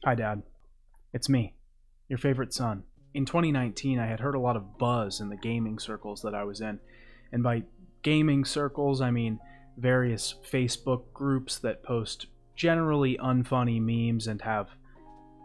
Hi, Dad. It's me, your favorite son. In 2019, I had heard a lot of buzz in the gaming circles that I was in. And by gaming circles, I mean various Facebook groups that post generally unfunny memes and have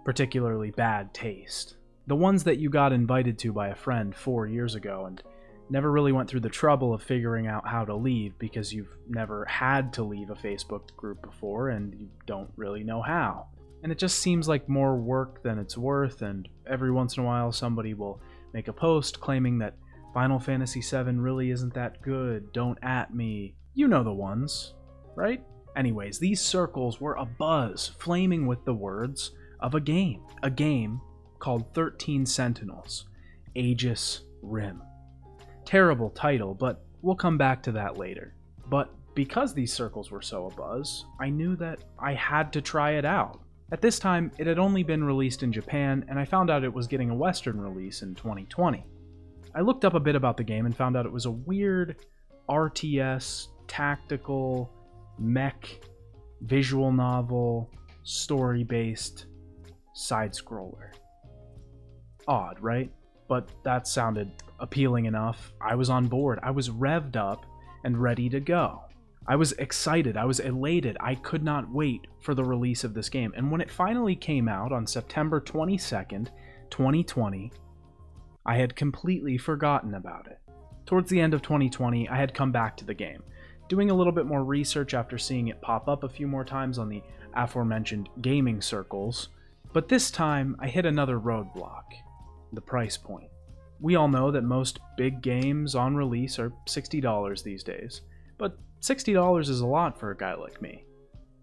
particularly bad taste. The ones that you got invited to by a friend 4 years ago and never really went through the trouble of figuring out how to leave because you've never had to leave a Facebook group before and you don't really know how. And it just seems like more work than it's worth, and every once in a while somebody will make a post claiming that Final Fantasy VII really isn't that good, don't at me. You know the ones, right? Anyways, these circles were abuzz, flaming with the words of a game called 13 Sentinels Aegis Rim. Terrible title, but we'll come back to that later. But because these circles were so abuzz, I knew that I had to try it out. At this time, it had only been released in Japan, and I found out it was getting a Western release in 2020. I looked up a bit about the game and found out it was a weird RTS, tactical, mech, visual novel, story-based side-scroller. Odd, right? But that sounded appealing enough. I was on board. I was revved up and ready to go. I was excited. I was elated. I could not wait for the release of this game. And when it finally came out on September 22nd, 2020, I had completely forgotten about it. Towards the end of 2020, I had come back to the game, doing a little bit more research after seeing it pop up a few more times on the aforementioned gaming circles. But this time, I hit another roadblock: the price point. We all know that most big games on release are $60 these days, but $60 is a lot for a guy like me.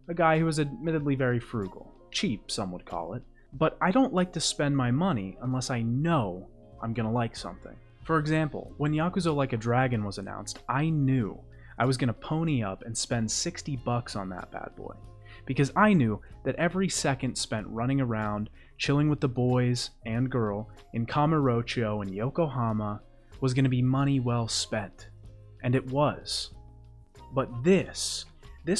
A guy who is admittedly very frugal. Cheap, some would call it. But I don't like to spend my money unless I know I'm gonna like something. For example, when Yakuza Like a Dragon was announced, I knew I was gonna pony up and spend $60 on that bad boy. Because I knew that every second spent running around, chilling with the boys and girl in Kamurocho and Yokohama was gonna be money well spent. And it was. But this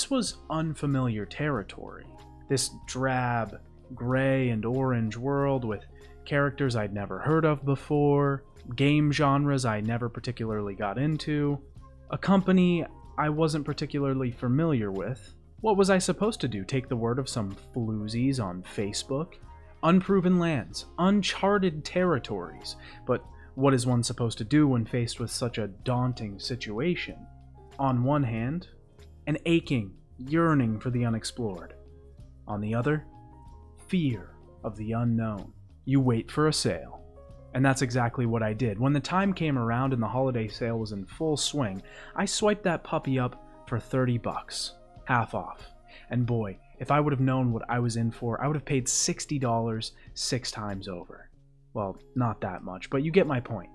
was unfamiliar territory. This drab, gray and orange world with characters I'd never heard of before, game genres I never particularly got into, a company I wasn't particularly familiar with. What was I supposed to do? Take the word of some floozies on Facebook? Unproven lands, uncharted territories. But what is one supposed to do when faced with such a daunting situation? On one hand, an aching, yearning for the unexplored. On the other, fear of the unknown. You wait for a sale. And that's exactly what I did. When the time came around and the holiday sale was in full swing, I swiped that puppy up for $30, half off. And boy, if I would have known what I was in for, I would have paid $60 6 times over. Well, not that much, but you get my point.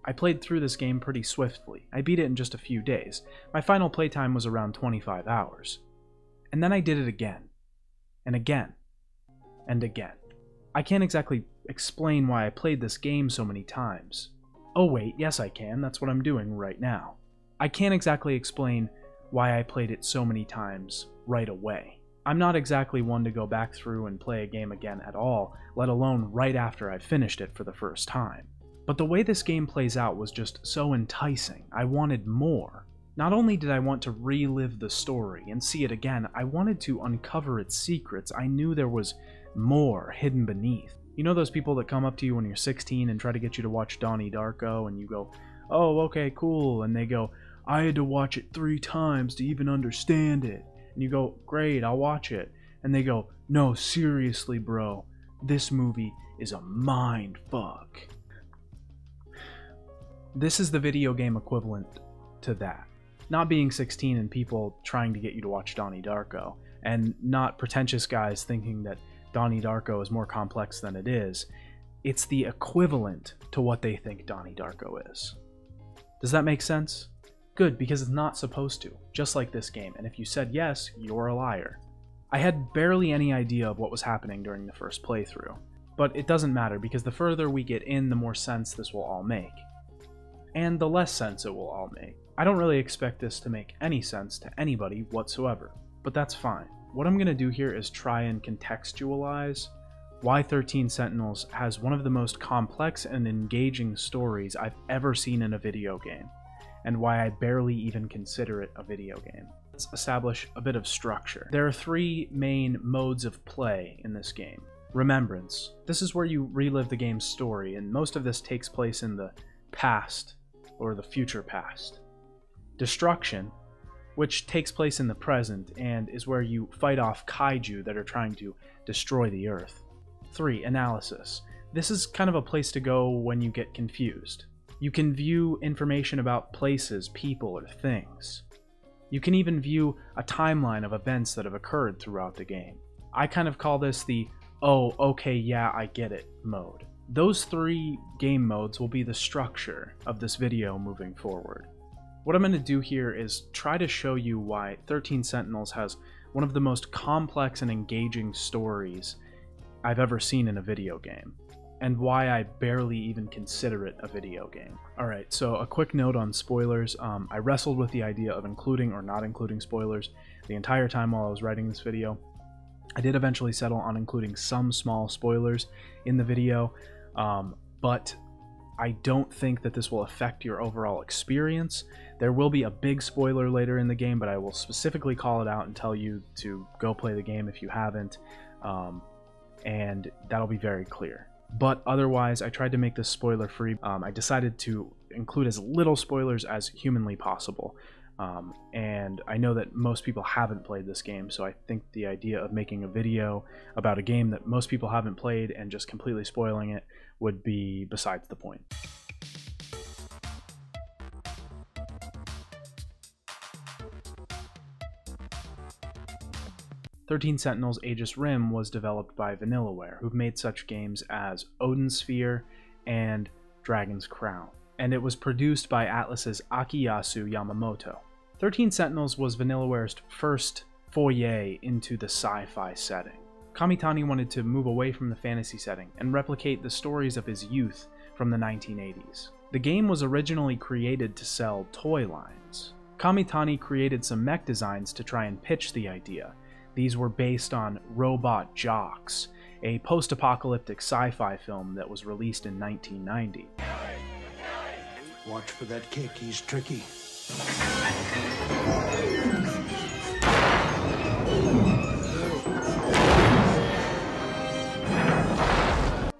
I played through this game pretty swiftly. I beat it in just a few days. My final playtime was around 25 hours. And then I did it again. And again. And again. I can't exactly explain why I played this game so many times. Oh wait, yes I can. That's what I'm doing right now. I can't exactly explain why I played it so many times right away. I'm not exactly one to go back through and play a game again at all, let alone right after I've finished it for the first time. But the way this game plays out was just so enticing. I wanted more. Not only did I want to relive the story and see it again, I wanted to uncover its secrets. I knew there was more hidden beneath. You know those people that come up to you when you're 16 and try to get you to watch Donnie Darko, and you go, "Oh, okay, cool," and they go, "I had to watch it 3 times to even understand it." And you go, "Great, I'll watch it." And they go, "No, seriously, bro, this movie is a mind fuck." This is the video game equivalent to that. Not being 16 and people trying to get you to watch Donnie Darko, and not pretentious guys thinking that Donnie Darko is more complex than it is. It's the equivalent to what they think Donnie Darko is. Does that make sense? Good, because it's not supposed to, just like this game, and if you said yes, you're a liar. I had barely any idea of what was happening during the first playthrough, but it doesn't matter because the further we get in, the more sense this will all make. And the less sense it will all make. I don't really expect this to make any sense to anybody whatsoever, but that's fine. What I'm going to do here is try and contextualize why 13 Sentinels has one of the most complex and engaging stories I've ever seen in a video game, and why I barely even consider it a video game. Let's establish a bit of structure. There are 3 main modes of play in this game. Remembrance. This is where you relive the game's story, and most of this takes place in the past, or the future past. Destruction, which takes place in the present, and is where you fight off kaiju that are trying to destroy the Earth. 3. Analysis. This is kind of a place to go when you get confused. You can view information about places, people, or things. You can even view a timeline of events that have occurred throughout the game. I kind of call this the, oh, okay, yeah, I get it mode. Those 3 game modes will be the structure of this video moving forward. What I'm going to do here is try to show you why 13 Sentinels has one of the most complex and engaging stories I've ever seen in a video game, and why I barely even consider it a video game. Alright, so a quick note on spoilers. I wrestled with the idea of including or not including spoilers the entire time while I was writing this video. I did eventually settle on including some small spoilers in the video, but I don't think that this will affect your overall experience. There will be a big spoiler later in the game, but I will specifically call it out and tell you to go play the game if you haven't, and that'll be very clear. But otherwise, I tried to make this spoiler-free. I decided to include as little spoilers as humanly possible. And I know that most people haven't played this game, so I think the idea of making a video about a game that most people haven't played and just completely spoiling it would be besides the point. "13 Sentinels Aegis Rim" was developed by Vanillaware, who've made such games as Odin Sphere and Dragon's Crown, and it was produced by Atlus's Akiyasu Yamamoto. 13 Sentinels was Vanillaware's first foray into the sci-fi setting. Kamitani wanted to move away from the fantasy setting and replicate the stories of his youth from the 1980s. The game was originally created to sell toy lines. Kamitani created some mech designs to try and pitch the idea. These were based on Robot Jocks, a post-apocalyptic sci-fi film that was released in 1990. Watch for that kick, he's tricky.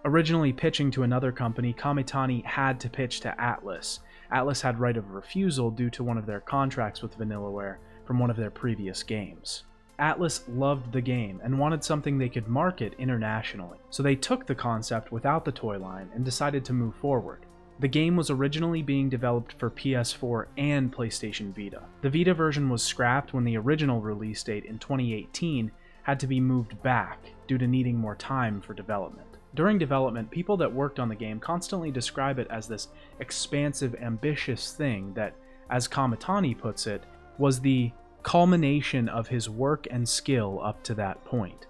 Originally pitching to another company, Kamitani had to pitch to Atlus. Atlus had right of refusal due to one of their contracts with Vanillaware from one of their previous games. Atlus loved the game and wanted something they could market internationally, so they took the concept without the toy line and decided to move forward. The game was originally being developed for PS4 and PlayStation Vita. The Vita version was scrapped when the original release date in 2018 had to be moved back due to needing more time for development. During development, people that worked on the game constantly describe it as this expansive, ambitious thing that, as Kamitani puts it, was the culmination of his work and skill up to that point.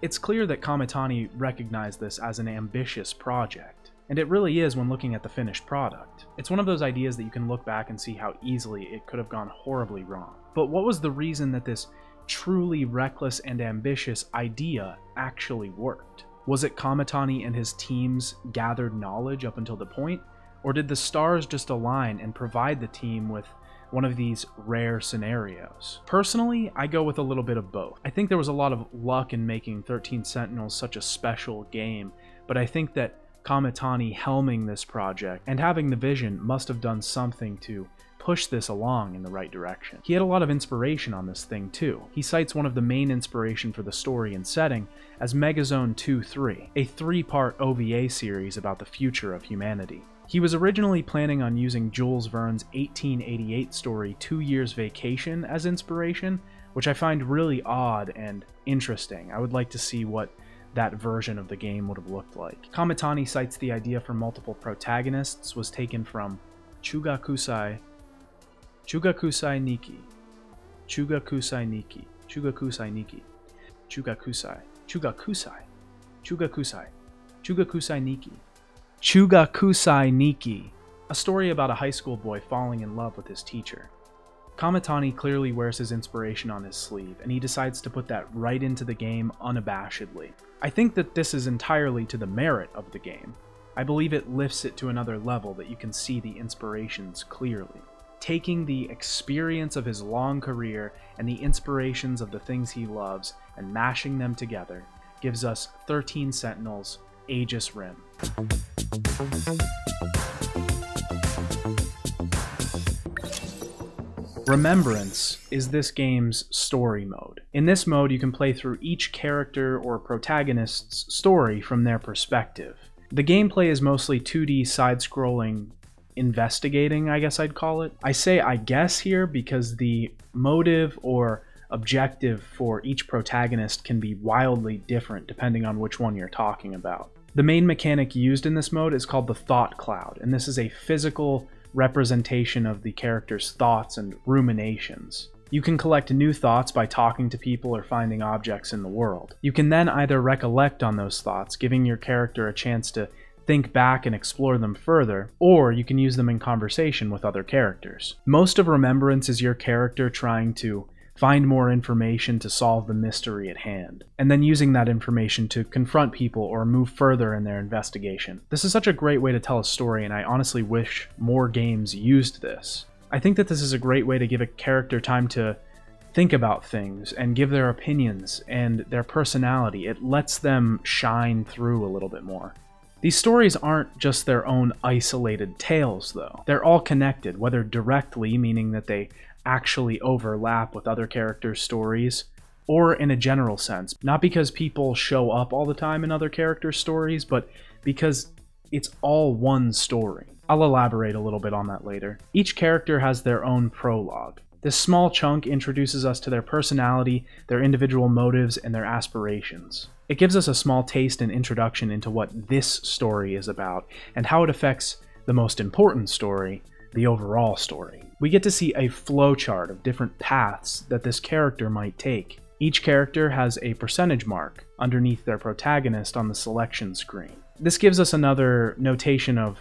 It's clear that Kamitani recognized this as an ambitious project, and it really is when looking at the finished product. It's one of those ideas that you can look back and see how easily it could have gone horribly wrong. But what was the reason that this truly reckless and ambitious idea actually worked? Was it Kamitani and his team's gathered knowledge up until the point, or did the stars just align and provide the team with one of these rare scenarios? Personally, I go with a little bit of both. I think there was a lot of luck in making 13 Sentinels such a special game, but I think that Kamitani helming this project and having the vision must have done something to push this along in the right direction. He had a lot of inspiration on this thing too. He cites one of the main inspiration for the story and setting as Megazone 2-3, a 3-part OVA series about the future of humanity. He was originally planning on using Jules Verne's 1888 story 2 Years Vacation as inspiration, which I find really odd and interesting. I would like to see what that version of the game would have looked like. Kamitani cites the idea for multiple protagonists was taken from Chugakusai Niki, Chugakusai Niki, Chugakusai Niki, Chugakusai Niki, Chugakusai Niki, a story about a high school boy falling in love with his teacher. Kamitani clearly wears his inspiration on his sleeve, and he decides to put that right into the game unabashedly. I think that this is entirely to the merit of the game. I believe it lifts it to another level that you can see the inspirations clearly. Taking the experience of his long career and the inspirations of the things he loves and mashing them together gives us 13 Sentinels Aegis Rim. Remembrance is this game's story mode. In this mode, you can play through each character or protagonist's story from their perspective. The gameplay is mostly 2D side-scrolling investigating, I guess I'd call it. I say I guess here because the motive or objective for each protagonist can be wildly different depending on which one you're talking about. The main mechanic used in this mode is called the Thought Cloud, and this is a physical representation of the character's thoughts and ruminations. You can collect new thoughts by talking to people or finding objects in the world. You can then either recollect on those thoughts, giving your character a chance to think back and explore them further, or you can use them in conversation with other characters. Most of Remembrance is your character trying to find more information to solve the mystery at hand, and then using that information to confront people or move further in their investigation. This is such a great way to tell a story, and I honestly wish more games used this. I think that this is a great way to give a character time to think about things and give their opinions and their personality. It lets them shine through a little bit more. These stories aren't just their own isolated tales, though. They're all connected, whether directly, meaning that they actually overlap with other characters' stories, or in a general sense. Not because people show up all the time in other characters' stories, but because it's all one story. I'll elaborate a little bit on that later. Each character has their own prologue. This small chunk introduces us to their personality, their individual motives, and their aspirations. It gives us a small taste and introduction into what this story is about, and how it affects the most important story, the overall story. We get to see a flowchart of different paths that this character might take. Each character has a percentage mark underneath their protagonist on the selection screen. This gives us another notation of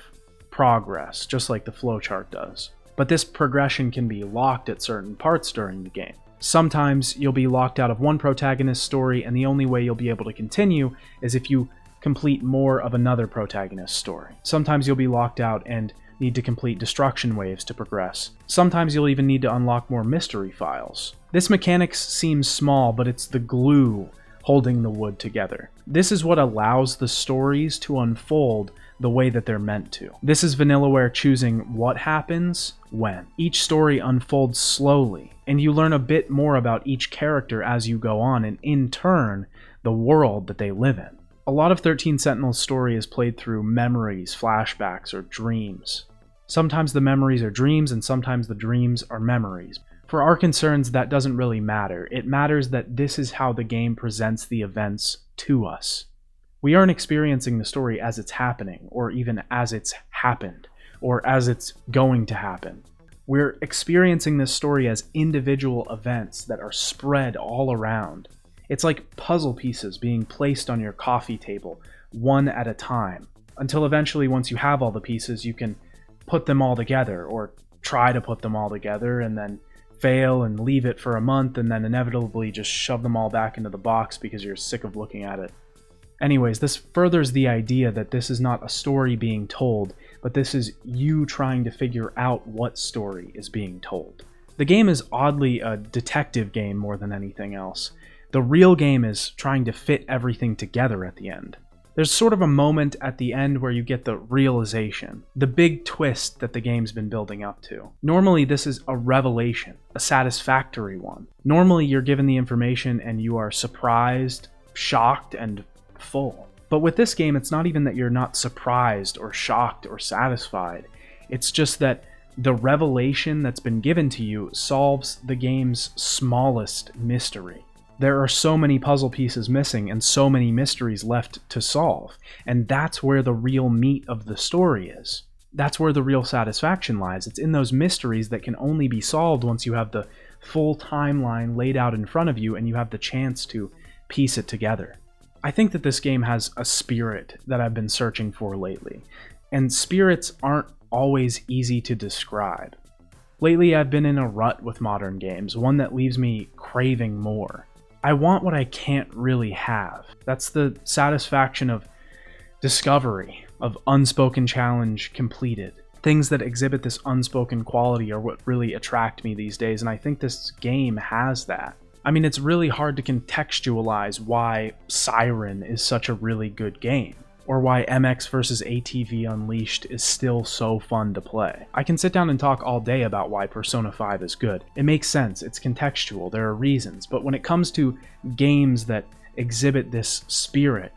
progress, just like the flowchart does. But this progression can be locked at certain parts during the game. Sometimes you'll be locked out of one protagonist's story, and the only way you'll be able to continue is if you complete more of another protagonist's story. Sometimes you'll be locked out and need to complete destruction waves to progress. Sometimes you'll even need to unlock more mystery files. This mechanic seems small, but it's the glue holding the wood together. This is what allows the stories to unfold the way that they're meant to. This is Vanillaware choosing what happens when. Each story unfolds slowly, and you learn a bit more about each character as you go on, and in turn, the world that they live in. A lot of 13 Sentinels' story is played through memories, flashbacks, or dreams. Sometimes the memories are dreams, and sometimes the dreams are memories. For our concerns, that doesn't really matter. It matters that this is how the game presents the events to us. We aren't experiencing the story as it's happening, or even as it's happened, or as it's going to happen. We're experiencing this story as individual events that are spread all around. It's like puzzle pieces being placed on your coffee table, one at a time, until eventually, once you have all the pieces, you can put them all together, or try to put them all together, and then fail and leave it for a month, and then inevitably just shove them all back into the box because you're sick of looking at it. Anyways, this furthers the idea that this is not a story being told, but this is you trying to figure out what story is being told. The game is oddly a detective game more than anything else. The real game is trying to fit everything together at the end. There's sort of a moment at the end where you get the realization, the big twist that the game's been building up to. Normally this is a revelation, a satisfactory one. Normally you're given the information and you are surprised, shocked, and full. But with this game, it's not even that you're not surprised or shocked or satisfied. It's just that the revelation that's been given to you solves the game's smallest mystery. There are so many puzzle pieces missing and so many mysteries left to solve, and that's where the real meat of the story is. That's where the real satisfaction lies. It's in those mysteries that can only be solved once you have the full timeline laid out in front of you and you have the chance to piece it together. I think that this game has a spirit that I've been searching for lately, and spirits aren't always easy to describe. Lately, I've been in a rut with modern games, one that leaves me craving more. I want what I can't really have. That's the satisfaction of discovery, of unspoken challenge completed. Things that exhibit this unspoken quality are what really attract me these days, and I think this game has that. I mean, it's really hard to contextualize why Siren is such a really good game, or why MX vs ATV Unleashed is still so fun to play. I can sit down and talk all day about why Persona 5 is good. It makes sense, it's contextual, there are reasons, but when it comes to games that exhibit this spirit,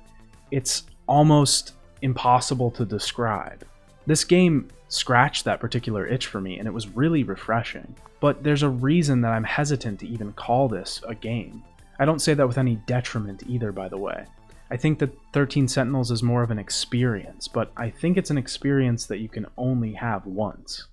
it's almost impossible to describe. This game scratched that particular itch for me, and it was really refreshing. But there's a reason that I'm hesitant to even call this a game. I don't say that with any detriment either, by the way. I think that 13 Sentinels is more of an experience, but I think it's an experience that you can only have once.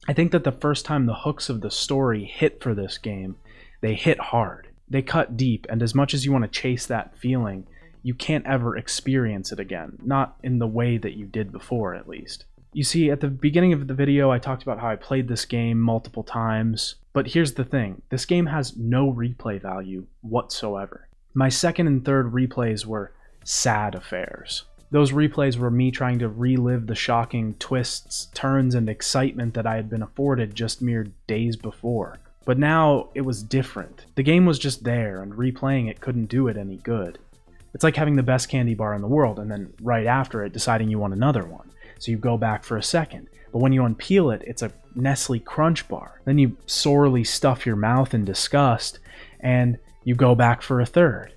I think that the first time the hooks of the story hit for this game, they hit hard. They cut deep, and as much as you want to chase that feeling, you can't ever experience it again. Not in the way that you did before, at least. You see, at the beginning of the video, I talked about how I played this game multiple times, but here's the thing, this game has no replay value whatsoever. My second and third replays were sad affairs. Those replays were me trying to relive the shocking twists, turns, and excitement that I had been afforded just mere days before. But now, it was different. The game was just there, and replaying it couldn't do it any good. It's like having the best candy bar in the world, and then right after it, deciding you want another one. So you go back for a second, but when you unpeel it, it's a Nestle Crunch bar. Then you sorely stuff your mouth in disgust, and you go back for a third.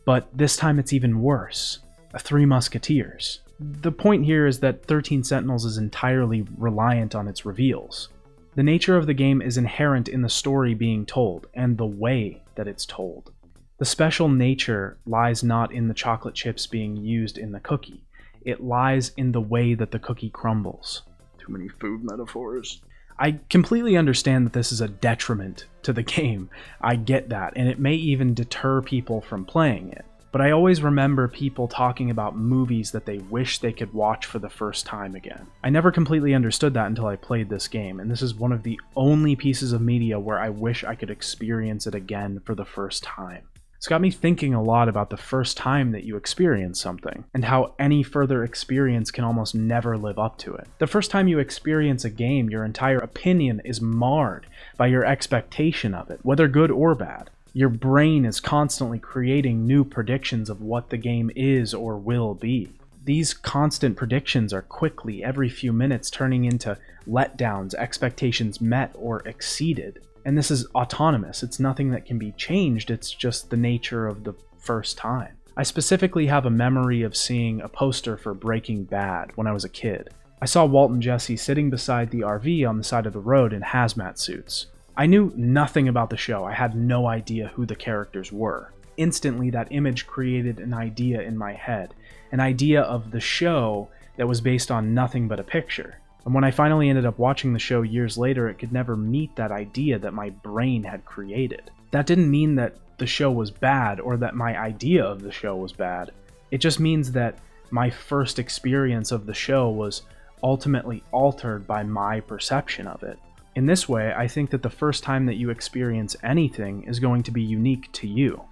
But this time it's even worse. A Three Musketeers. The point here is that 13 Sentinels is entirely reliant on its reveals. The nature of the game is inherent in the story being told, and the way that it's told. The special nature lies not in the chocolate chips being used in the cookie. It lies in the way that the cookie crumbles. Too many food metaphors. I completely understand that this is a detriment to the game. I get that, and it may even deter people from playing it. But I always remember people talking about movies that they wish they could watch for the first time again. I never completely understood that until I played this game, and this is one of the only pieces of media where I wish I could experience it again for the first time. It's got me thinking a lot about the first time that you experience something, and how any further experience can almost never live up to it. The first time you experience a game, your entire opinion is marred by your expectation of it, whether good or bad. Your brain is constantly creating new predictions of what the game is or will be. These constant predictions are quickly, every few minutes, turning into letdowns, expectations met or exceeded. And this is autonomous, it's nothing that can be changed, it's just the nature of the first time. I specifically have a memory of seeing a poster for Breaking Bad when I was a kid. I saw Walt and Jesse sitting beside the RV on the side of the road in hazmat suits. I knew nothing about the show, I had no idea who the characters were. Instantly, that image created an idea in my head, an idea of the show that was based on nothing but a picture. And when I finally ended up watching the show years later, it could never meet that idea that my brain had created. That didn't mean that the show was bad or that my idea of the show was bad. It just means that my first experience of the show was ultimately altered by my perception of it. In this way, I think that the first time that you experience anything is going to be unique to you.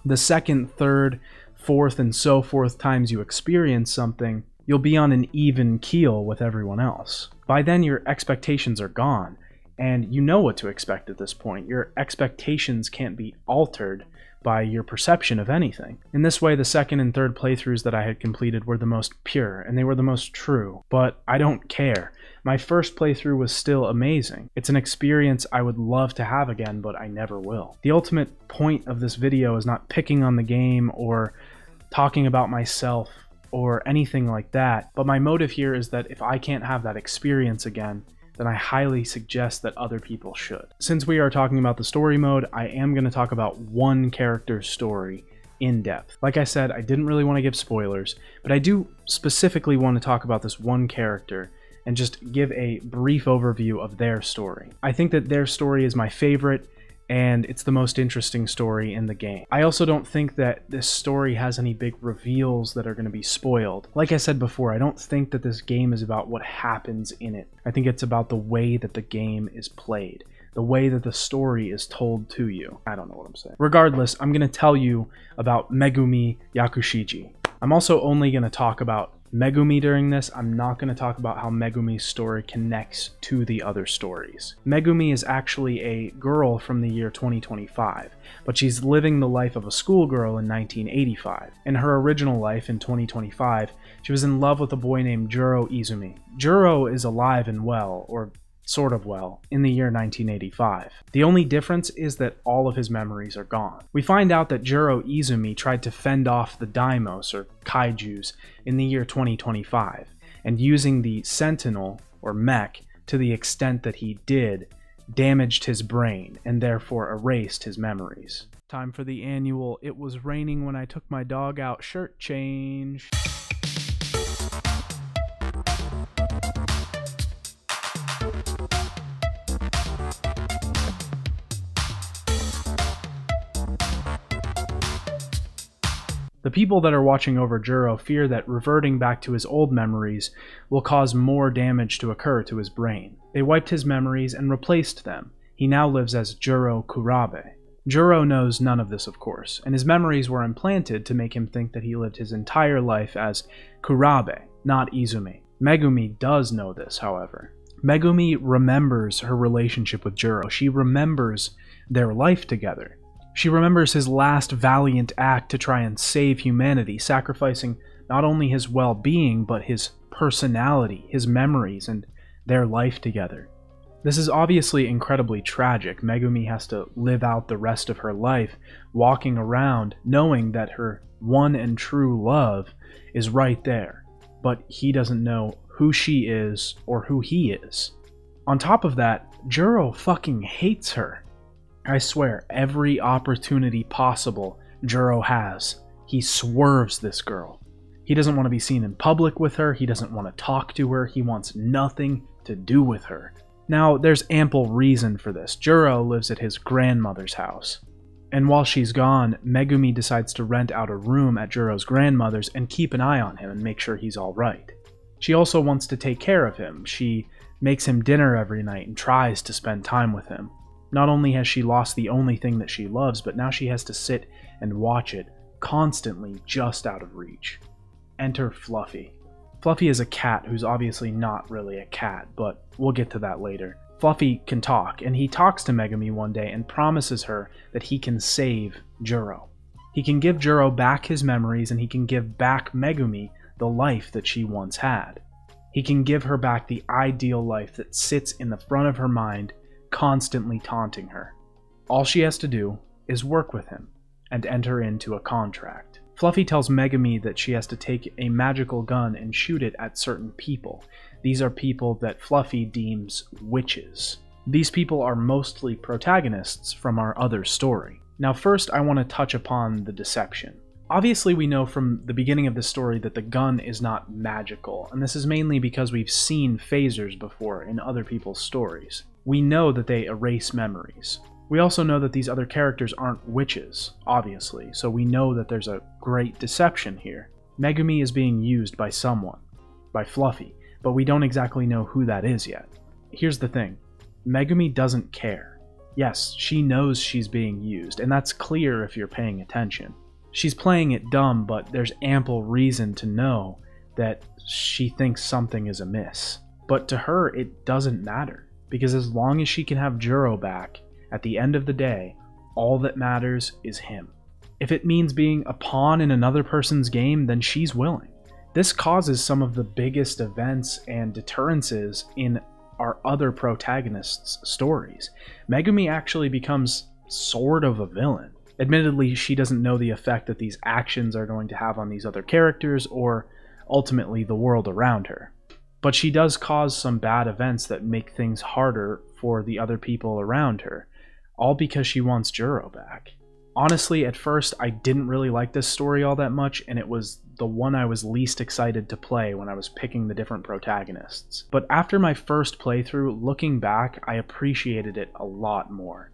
The second, third, fourth, and so forth times you experience something, you'll be on an even keel with everyone else. By then, your expectations are gone, and you know what to expect at this point. Your expectations can't be altered by your perception of anything. In this way, the second and third playthroughs that I had completed were the most pure, and they were the most true, but I don't care. My first playthrough was still amazing. It's an experience I would love to have again, but I never will. The ultimate point of this video is not picking on the game or talking about myself or anything like that, but my motive here is that if I can't have that experience again, then I highly suggest that other people should. Since we are talking about the story mode, I am going to talk about one character's story in depth. Like I said, I didn't really want to give spoilers, but I do specifically want to talk about this one character and just give a brief overview of their story. I think that their story is my favorite, and it's the most interesting story in the game. I also don't think that this story has any big reveals that are going to be spoiled. Like I said before, I don't think that this game is about what happens in it. I think it's about the way that the game is played. the way that the story is told to you. I don't know what I'm saying. Regardless, I'm going to tell you about Megumi Yakushiji. I'm also only going to talk about Megumi during this. I'm not going to talk about how Megumi's story connects to the other stories. Megumi is actually a girl from the year 2025, but she's living the life of a schoolgirl in 1985. In her original life in 2025, she was in love with a boy named Juro Izumi. Juro is alive and well, or sort of well, in the year 1985. The only difference is that all of his memories are gone. We find out that Juro Izumi tried to fend off the Daimos, or kaijus, in the year 2025, and using the Sentinel, or mech, to the extent that he did, damaged his brain, and therefore erased his memories. Time for the annual "It was raining when I took my dog out" shirt change. The people that are watching over Juro fear that reverting back to his old memories will cause more damage to occur to his brain. They wiped his memories and replaced them. He now lives as Juro Kurabe. Juro knows none of this, of course, and his memories were implanted to make him think that he lived his entire life as Kurabe, not Izumi. Megumi does know this, however. Megumi remembers her relationship with Juro. She remembers their life together. She remembers his last valiant act to try and save humanity, sacrificing not only his well-being, but his personality, his memories, and their life together. This is obviously incredibly tragic. Megumi has to live out the rest of her life walking around knowing that her one and true love is right there, but he doesn't know who she is or who he is. On top of that, Juro fucking hates her. I swear, every opportunity possible Juro has, he swerves this girl. He doesn't want to be seen in public with her, he doesn't want to talk to her, he wants nothing to do with her. Now, there's ample reason for this. Juro lives at his grandmother's house. And while she's gone, Megumi decides to rent out a room at Juro's grandmother's and keep an eye on him and make sure he's alright. She also wants to take care of him. She makes him dinner every night and tries to spend time with him. Not only has she lost the only thing that she loves, but now she has to sit and watch it, constantly just out of reach. Enter Fluffy. Fluffy is a cat who's obviously not really a cat, but we'll get to that later. Fluffy can talk, and he talks to Megumi one day and promises her that he can save Juro. He can give Juro back his memories, and he can give back Megumi the life that she once had. He can give her back the ideal life that sits in the front of her mind, constantly taunting her. All she has to do is work with him and enter into a contract. Fluffy tells Megumi that she has to take a magical gun and shoot it at certain people. These are people that Fluffy deems witches. These people are mostly protagonists from our other story. Now first I want to touch upon the deception. Obviously we know from the beginning of the story that the gun is not magical, and this is mainly because we've seen phasers before in other people's stories. We know that they erase memories. We also know that these other characters aren't witches, obviously, so we know that there's a great deception here. Megumi is being used by someone, by Fluffy, but we don't exactly know who that is yet. Here's the thing, Megumi doesn't care. Yes, she knows she's being used, and that's clear if you're paying attention. She's playing it dumb, but there's ample reason to know that she thinks something is amiss. But to her, it doesn't matter, because as long as she can have Juro back, at the end of the day, all that matters is him. If it means being a pawn in another person's game, then she's willing. This causes some of the biggest events and deterrences in our other protagonists' stories. Megumi actually becomes sort of a villain. Admittedly, she doesn't know the effect that these actions are going to have on these other characters or ultimately the world around her. But she does cause some bad events that make things harder for the other people around her, all because she wants Juro back. Honestly, at first, I didn't really like this story all that much, and it was the one I was least excited to play when I was picking the different protagonists. But after my first playthrough, looking back, I appreciated it a lot more.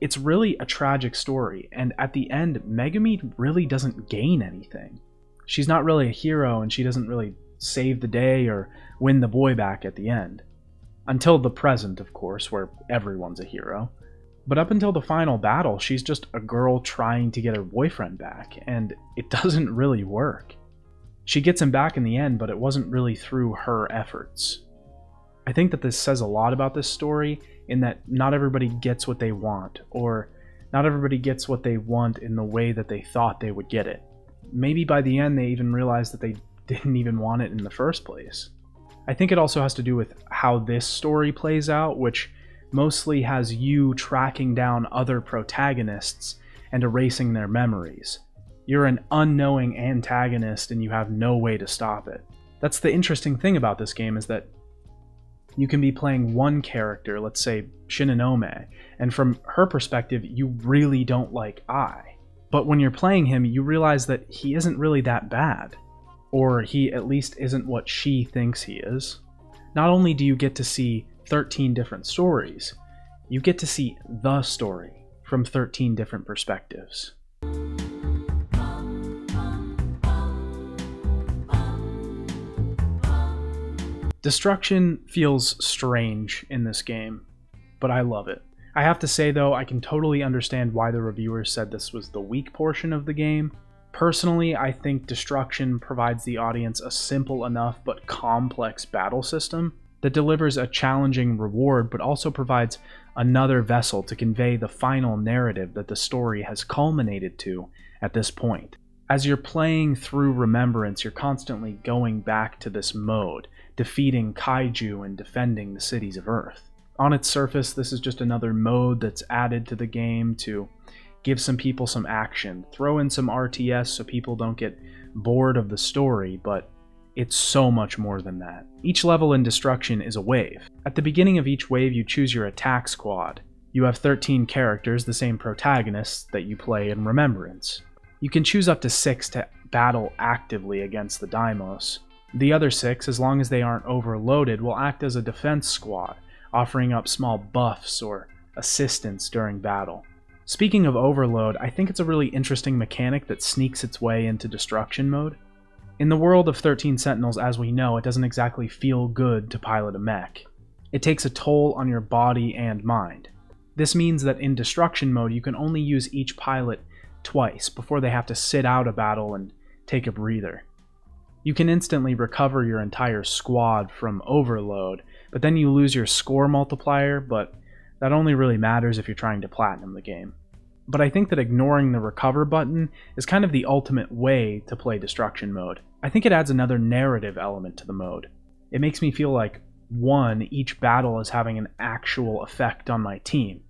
It's really a tragic story, and at the end, Megumi really doesn't gain anything. She's not really a hero, and she doesn't really save the day or win the boy back at the end. Until the present, of course, where everyone's a hero. But up until the final battle, she's just a girl trying to get her boyfriend back, and it doesn't really work. She gets him back in the end, but it wasn't really through her efforts. I think that this says a lot about this story, in that not everybody gets what they want, or not everybody gets what they want in the way that they thought they would get it. Maybe by the end they even realized that they didn't even want it in the first place. I think it also has to do with how this story plays out, which mostly has you tracking down other protagonists and erasing their memories. You're an unknowing antagonist and you have no way to stop it. That's the interesting thing about this game, is that you can be playing one character, let's say Shinonome, and from her perspective, you really don't like Ai. But when you're playing him, you realize that he isn't really that bad. Or he at least isn't what she thinks he is. Not only do you get to see 13 different stories, you get to see the story from 13 different perspectives. Destruction feels strange in this game, but I love it. I have to say though, I can totally understand why the reviewers said this was the weak portion of the game. Personally, I think Destruction provides the audience a simple enough but complex battle system that delivers a challenging reward, but also provides another vessel to convey the final narrative that the story has culminated to at this point. As you're playing through Remembrance, you're constantly going back to this mode, defeating kaiju and defending the cities of Earth. On its surface, this is just another mode that's added to the game to give some people some action, throw in some RTS so people don't get bored of the story, but it's so much more than that. Each level in Destruction is a wave. At the beginning of each wave, you choose your attack squad. You have 13 characters, the same protagonists that you play in Remembrance. You can choose up to 6 to battle actively against the Daimos. The other 6, as long as they aren't overloaded, will act as a defense squad, offering up small buffs or assistance during battle. Speaking of overload, I think it's a really interesting mechanic that sneaks its way into Destruction mode. In the world of 13 Sentinels, as we know, it doesn't exactly feel good to pilot a mech. It takes a toll on your body and mind. This means that in Destruction mode, you can only use each pilot twice before they have to sit out a battle and take a breather. You can instantly recover your entire squad from overload, but then you lose your score multiplier, but that only really matters if you're trying to platinum the game. But I think that ignoring the recover button is kind of the ultimate way to play Destruction mode. I think it adds another narrative element to the mode. It makes me feel like, 1, each battle is having an actual effect on my team,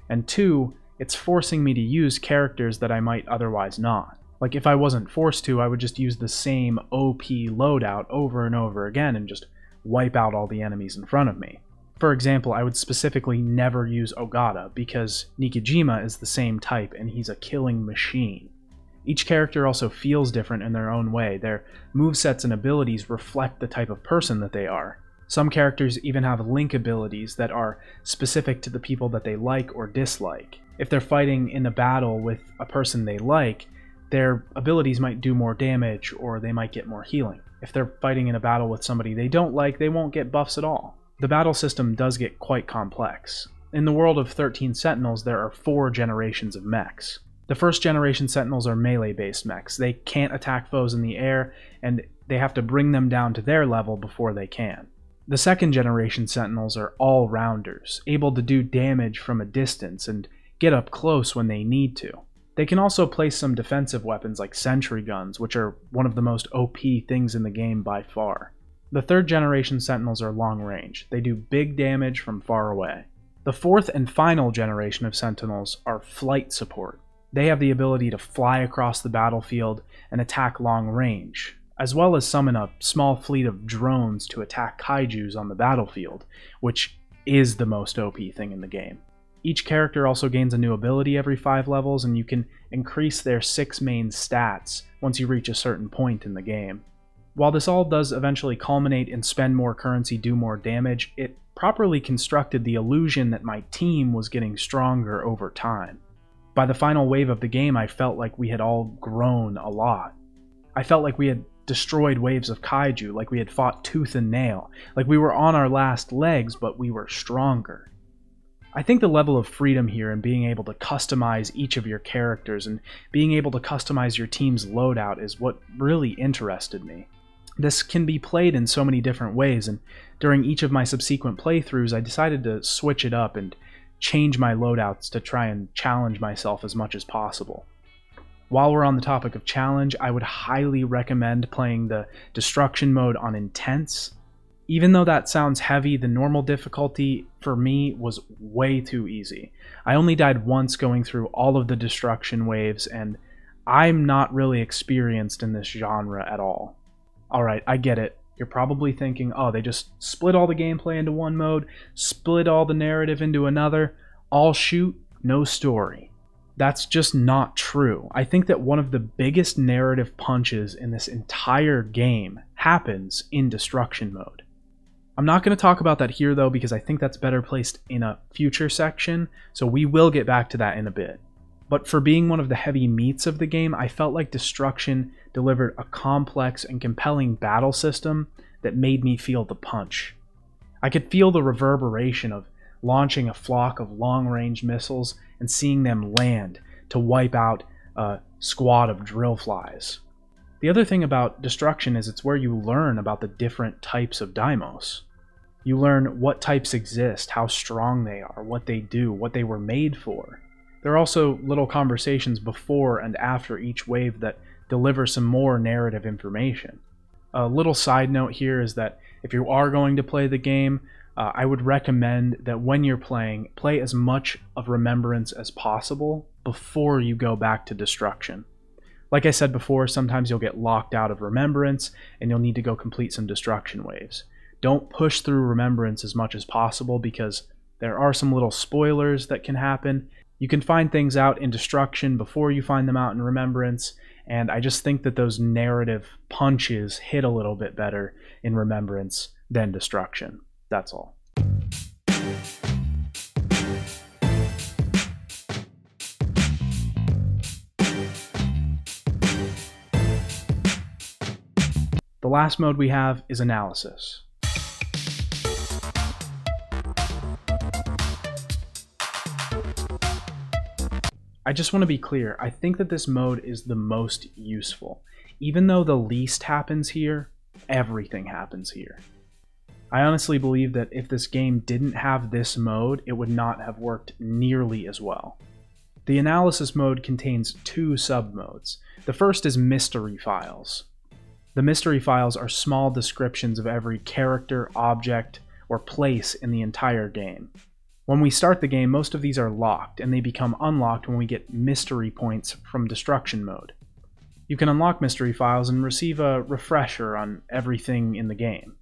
and 2, it's forcing me to use characters that I might otherwise not. Like if I wasn't forced to, I would just use the same OP loadout over and over again and just wipe out all the enemies in front of me. For example, I would specifically never use Ogata because Nikijima is the same type and he's a killing machine. Each character also feels different in their own way. Their movesets and abilities reflect the type of person that they are. Some characters even have link abilities that are specific to the people that they like or dislike. If they're fighting in a battle with a person they like, their abilities might do more damage or they might get more healing. If they're fighting in a battle with somebody they don't like, they won't get buffs at all. The battle system does get quite complex. In the world of 13 Sentinels, there are 4 generations of mechs. The first generation Sentinels are melee-based mechs. They can't attack foes in the air, and they have to bring them down to their level before they can. The second generation Sentinels are all-rounders, able to do damage from a distance and get up close when they need to. They can also place some defensive weapons like sentry guns, which are one of the most OP things in the game by far. The third generation Sentinels are long range. They do big damage from far away. The fourth and final generation of Sentinels are flight support. They have the ability to fly across the battlefield and attack long range, as well as summon a small fleet of drones to attack kaijus on the battlefield, which is the most OP thing in the game. Each character also gains a new ability every 5 levels, and you can increase their 6 main stats once you reach a certain point in the game. While this all does eventually culminate in spend more currency, do more damage, it properly constructed the illusion that my team was getting stronger over time. By the final wave of the game, I felt like we had all grown a lot. I felt like we had destroyed waves of kaiju, like we had fought tooth and nail, like we were on our last legs, but we were stronger. I think the level of freedom here in being able to customize each of your characters and being able to customize your team's loadout is what really interested me. This can be played in so many different ways, and during each of my subsequent playthroughs I decided to switch it up and change my loadouts to try and challenge myself as much as possible. While we're on the topic of challenge, I would highly recommend playing the Destruction mode on Intense. Even though that sounds heavy, the normal difficulty for me was way too easy. I only died once going through all of the destruction waves, and I'm not really experienced in this genre at all. Alright, I get it. You're probably thinking, oh, they just split all the gameplay into one mode, split all the narrative into another, all shoot, no story. That's just not true. I think that one of the biggest narrative punches in this entire game happens in Destruction mode. I'm not going to talk about that here though, because I think that's better placed in a future section, so we will get back to that in a bit. But for being one of the heavy meats of the game, I felt like Destruction delivered a complex and compelling battle system that made me feel the punch. I could feel the reverberation of launching a flock of long-range missiles and seeing them land to wipe out a squad of drill flies. The other thing about Destruction is it's where you learn about the different types of Daimos. You learn what types exist, how strong they are, what they do, what they were made for. There are also little conversations before and after each wave that deliver some more narrative information. A little side note here is that if you are going to play the game, I would recommend that when you're playing, play as much of Remembrance as possible before you go back to Destruction. Like I said before, sometimes you'll get locked out of Remembrance and you'll need to go complete some Destruction waves. Don't push through Remembrance as much as possible because there are some little spoilers that can happen. You can find things out in Destruction before you find them out in Remembrance, and I just think that those narrative punches hit a little bit better in Remembrance than Destruction. That's all. The last mode we have is Analysis. I just want to be clear, I think that this mode is the most useful. Even though the least happens here, everything happens here. I honestly believe that if this game didn't have this mode, it would not have worked nearly as well. The Analysis mode contains two sub-modes. The first is Mystery Files. The Mystery Files are small descriptions of every character, object, or place in the entire game. When we start the game, most of these are locked, and they become unlocked when we get mystery points from Destruction mode. You can unlock Mystery Files and receive a refresher on everything in the game.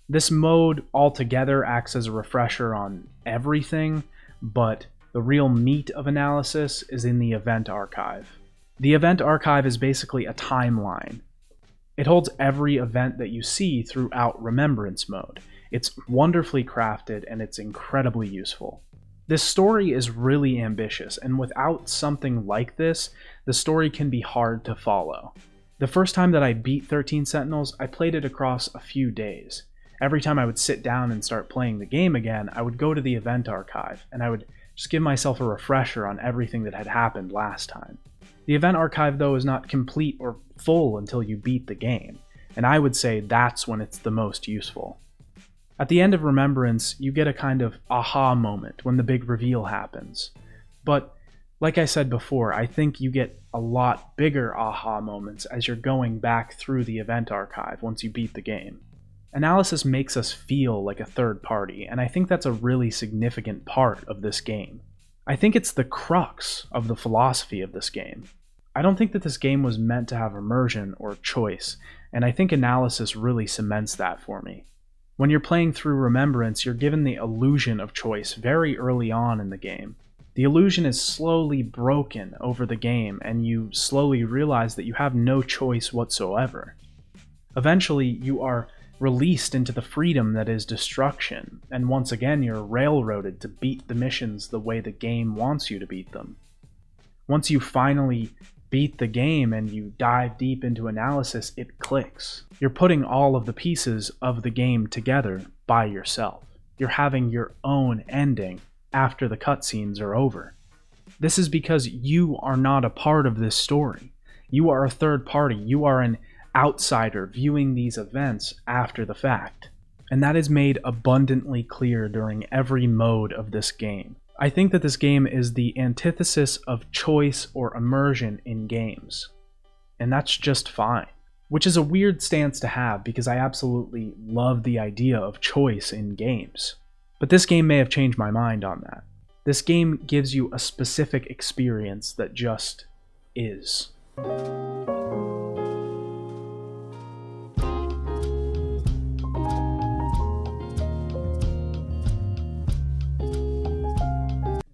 This mode altogether acts as a refresher on everything, but the real meat of Analysis is in the Event Archive. The Event Archive is basically a timeline. It holds every event that you see throughout Remembrance mode. It's wonderfully crafted and it's incredibly useful. This story is really ambitious, and without something like this, the story can be hard to follow. The first time that I beat 13 Sentinels, I played it across a few days. Every time I would sit down and start playing the game again, I would go to the Event Archive, and I would just give myself a refresher on everything that had happened last time. The Event Archive, though, is not complete or full until you beat the game, and I would say that's when it's the most useful. At the end of Remembrance, you get a kind of aha moment when the big reveal happens. But, like I said before, I think you get a lot bigger aha moments as you're going back through the Event Archive once you beat the game. Analysis makes us feel like a third party, and I think that's a really significant part of this game. I think it's the crux of the philosophy of this game. I don't think that this game was meant to have immersion or choice, and I think Analysis really cements that for me. When you're playing through Remembrance, you're given the illusion of choice very early on in the game. The illusion is slowly broken over the game, and you slowly realize that you have no choice whatsoever. Eventually, you are released into the freedom that is Destruction, and once again you're railroaded to beat the missions the way the game wants you to beat them. Once you finally beat the game and you dive deep into analysis, it clicks. You're putting all of the pieces of the game together by yourself. You're having your own ending after the cutscenes are over. This is because you are not a part of this story. You are a third party. You are an outsider viewing these events after the fact. And that is made abundantly clear during every mode of this game. I think that this game is the antithesis of choice or immersion in games. And that's just fine. Which is a weird stance to have because I absolutely love the idea of choice in games. But this game may have changed my mind on that. This game gives you a specific experience that just is.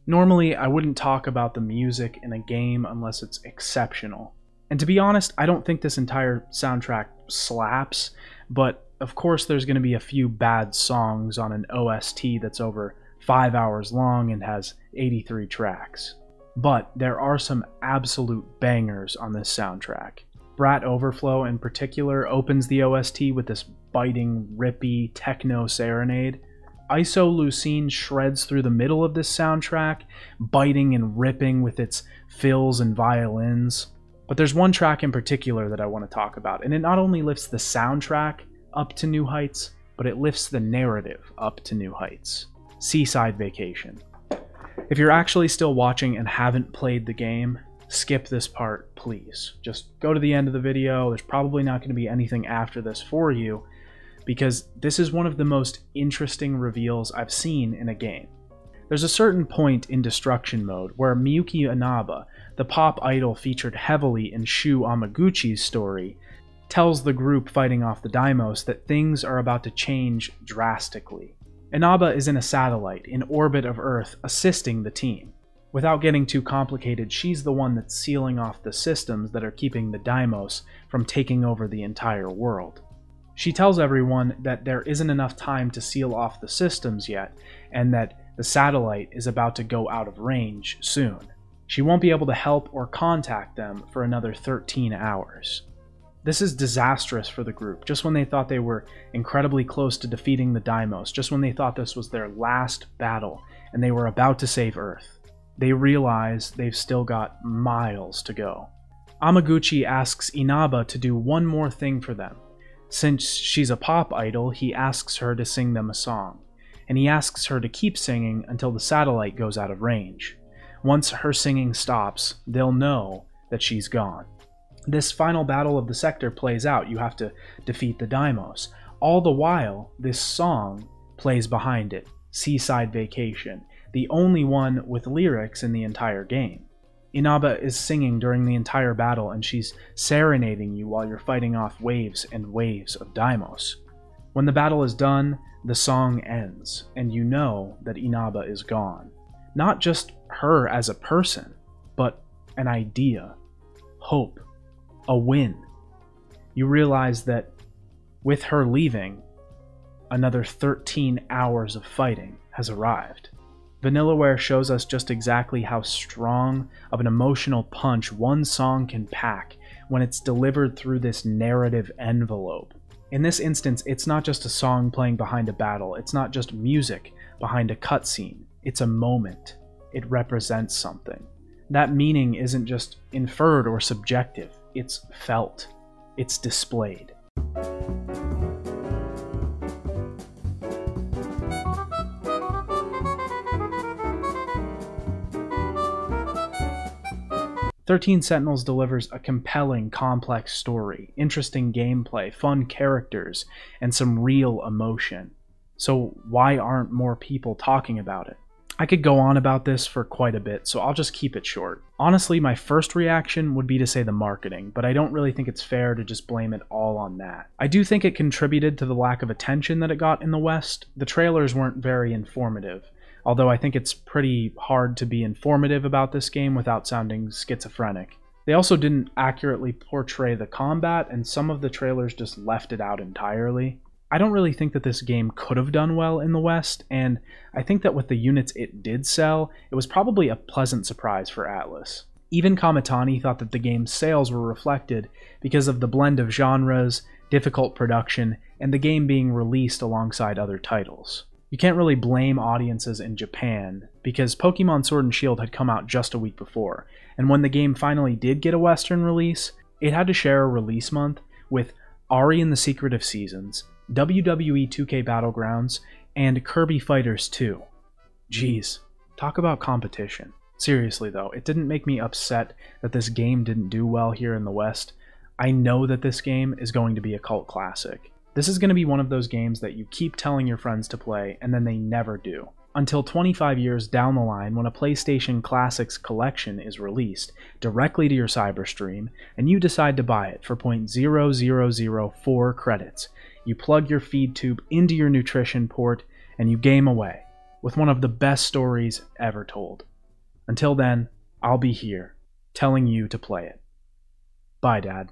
Normally, I wouldn't talk about the music in a game unless it's exceptional. And to be honest, I don't think this entire soundtrack slaps, but of course there's going to be a few bad songs on an OST that's over 5 hours long and has 83 tracks. But there are some absolute bangers on this soundtrack. Brat Overflow in particular opens the OST with this biting, rippy techno serenade. Isoleucine shreds through the middle of this soundtrack, biting and ripping with its fills and violins. But there's one track in particular that I want to talk about, and it not only lifts the soundtrack up to new heights, but it lifts the narrative up to new heights. Seaside Vacation. If you're actually still watching and haven't played the game, skip this part, please. Just go to the end of the video. There's probably not going to be anything after this for you, because this is one of the most interesting reveals I've seen in a game. There's a certain point in Destruction Mode where Miyuki Inaba, the pop idol featured heavily in Shu Amaguchi's story, tells the group fighting off the Daimos that things are about to change drastically. Inaba is in a satellite in orbit of Earth assisting the team. Without getting too complicated, she's the one that's sealing off the systems that are keeping the Daimos from taking over the entire world. She tells everyone that there isn't enough time to seal off the systems yet, and that the satellite is about to go out of range soon. She won't be able to help or contact them for another 13 hours. This is disastrous for the group, just when they thought they were incredibly close to defeating the Daimos, just when they thought this was their last battle and they were about to save Earth. They realize they've still got miles to go. Amaguchi asks Inaba to do one more thing for them. Since she's a pop idol, he asks her to sing them a song, and he asks her to keep singing until the satellite goes out of range. Once her singing stops, they'll know that she's gone. This final battle of the sector plays out. You have to defeat the Daimos. All the while, this song plays behind it, Seaside Vacation, the only one with lyrics in the entire game. Inaba is singing during the entire battle, and she's serenading you while you're fighting off waves and waves of Daimos. When the battle is done, the song ends, and you know that Inaba is gone. Not just her as a person, but an idea, hope, a win. You realize that with her leaving, another 13 hours of fighting has arrived. Vanillaware shows us just exactly how strong of an emotional punch one song can pack when it's delivered through this narrative envelope. In this instance, it's not just a song playing behind a battle, it's not just music behind a cutscene, it's a moment. It represents something. That meaning isn't just inferred or subjective, it's felt, it's displayed. "13 Sentinels" delivers a compelling, complex story, interesting gameplay, fun characters, and some real emotion. So why aren't more people talking about it? I could go on about this for quite a bit, so I'll just keep it short. Honestly, my first reaction would be to say the marketing, but I don't really think it's fair to just blame it all on that. I do think it contributed to the lack of attention that it got in the West. The trailers weren't very informative, although I think it's pretty hard to be informative about this game without sounding schizophrenic. They also didn't accurately portray the combat, and some of the trailers just left it out entirely. I don't really think that this game could have done well in the West, and I think that with the units it did sell, it was probably a pleasant surprise for Atlus. Even Kamitani thought that the game's sales were reflected because of the blend of genres, difficult production, and the game being released alongside other titles. You can't really blame audiences in Japan, because Pokemon Sword and Shield had come out just a week before, and when the game finally did get a Western release, it had to share a release month with Ari and the Secret of Seasons, WWE 2K Battlegrounds, and Kirby Fighters 2. Jeez, talk about competition. Seriously though, it didn't make me upset that this game didn't do well here in the West. I know that this game is going to be a cult classic. This is going to be one of those games that you keep telling your friends to play and then they never do. Until 25 years down the line when a PlayStation Classics collection is released directly to your Cyberstream and you decide to buy it for 0.0004 credits. You plug your feed tube into your nutrition port and you game away with one of the best stories ever told. Until then, I'll be here telling you to play it. Bye, Dad.